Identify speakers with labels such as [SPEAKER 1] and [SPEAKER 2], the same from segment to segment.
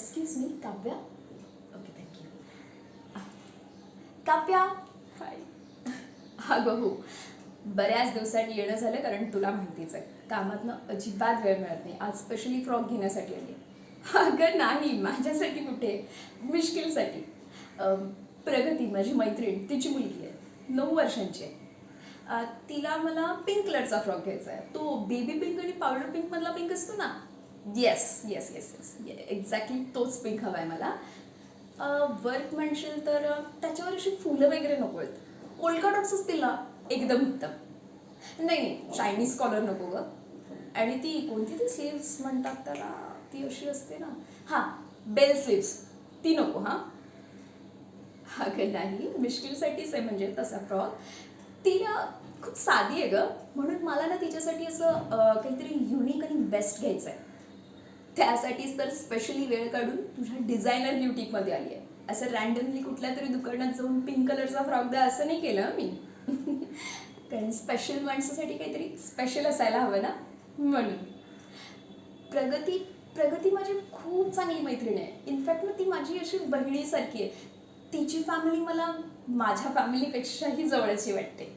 [SPEAKER 1] Excuse me, Kavya. Okay, thank you. Kavya. Hi. अगं हो, बऱ्याच दिवसांनी येणं झालं, कारण तुला माहितीच आहे कामातनं अजिबात वेळ मिळत नाही. आज स्पेशली फ्रॉक घेण्यासाठी आली. अगं नाही, माझ्यासाठी कुठे, मिश्किलसाठी. प्रगती माझी मैत्रीण, तिची मुलगी आहे, 9 वर्षांची आहे. तिला मला पिंक कलरचा फ्रॉक घ्यायचा आहे. तो बेबी पिंक आणि पावडर पिंकमधला पिंक असतो ना. Yes yes yes yes, exactly तोच पिंक हवा आहे मला. वर्क म्हणशील तर त्याच्यावर अशी फुलं वगैरे नको आहेत, पोल्का डॉट्स असतील ना, एकदम उत्तम. नाही नाही, चायनीज कॉलर नको गं. आणि ती कोणती ती स्लीव्स म्हणतात त्याला, ती अशी असते ना, हां, बेल स्लीव्स, ती नको. हां, अगं नाही, मिश्किलसाठीच आहे म्हणजे तसा फ्रॉक. ती ना खूप साधी आहे गं, म्हणून मला ना तिच्यासाठी असं काहीतरी युनिक आणि बेस्ट घ्यायचं आहे. त्यासाठीच तर स्पेशली वेळ काढून तुझ्या डिझायनर ब्युटीकमध्ये आली आहे. असं रँडमली कुठल्या तरी दुकानात जाऊन पिंक कलरचा फ्रॉक द्या असं नाही केलं मी. कारण स्पेशल माणसासाठी काहीतरी स्पेशल असायला हवं ना, म्हणून. प्रगती प्रगती माझी खूप चांगली मैत्रीण आहे. इनफॅक्ट ना ती माझी अशी बहिणीसारखी आहे. तिची फॅमिली मला माझ्या फॅमिलीपेक्षाही जवळची वाटते.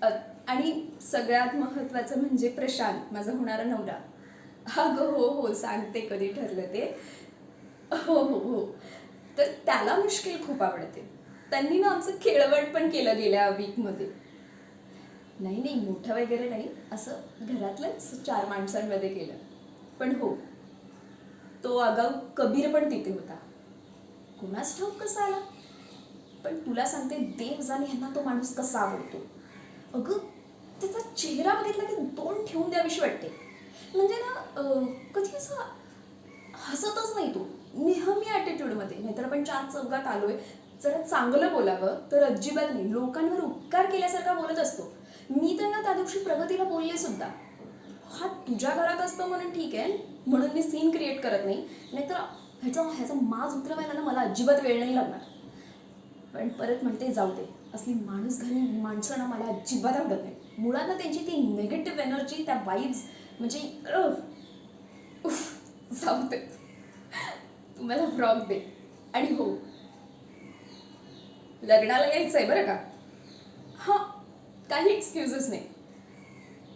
[SPEAKER 1] अ, आणि सगळ्यात महत्त्वाचं म्हणजे प्रशांत, माझा होणारा नवरा. अगं हो हो, सांगते कधी ठरलं ते. हो हो हो, तर त्याला मुश्किल खूप आवडते. त्यांनी ना आमचं खेळवण पण केलं गेल्या वीकमध्ये. नाही नाही, मोठं वगैरे नाही, असं घरातलंच 4 माणसांमध्ये केलं. पण हो, तो आगाऊ कबीर पण तिथे होता. कुणास ठाऊक कसा आला, पण तुला सांगते, देव जाणे ह्यांना तो माणूस कसा आवडतो. अगं, त्याचा चेहरा बघितला की तोंड ठेवून द्यावीशी वाटते. म्हणजे ना कधी असं हसतच नाही तो, नेहमी ॲटिट्यूडमध्ये. नाहीतर आपण 4 चौघात आलोय, जरा चांगलं बोलावं तर अजिबात नाही, लोकांवर उपकार केल्यासारखा बोलत असतो. मी तर ना त्या दिवशी प्रगतीला बोलले सुद्धा. हा तुझ्या घरात असतो म्हणून ठीक आहे, म्हणून मी सीन क्रिएट करत नाही, नाहीतर ह्याचा ह्याचा माज उतरवायला ना मला अजिबात वेळ नाही लागणार. पण परत म्हणते, जाऊ दे, असली माणूसघाणी माणसं ना मला अजिबात आवडत नाही. मुळात ना त्यांची ती नेगेटिव्ह एनर्जी, त्या वाईब्स, म्हणजे उफ, जाऊ दे. तू मला फ्रॉक दे. आणि हो, लग्नाला यायचं आहे बरं का. हां, काही एक्सक्युजेस नाही.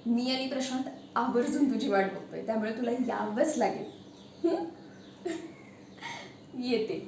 [SPEAKER 1] मी आणि प्रशांत आवर्जून तुझी वाट बघतोय, त्यामुळे तुला यावंच लागेल. येते.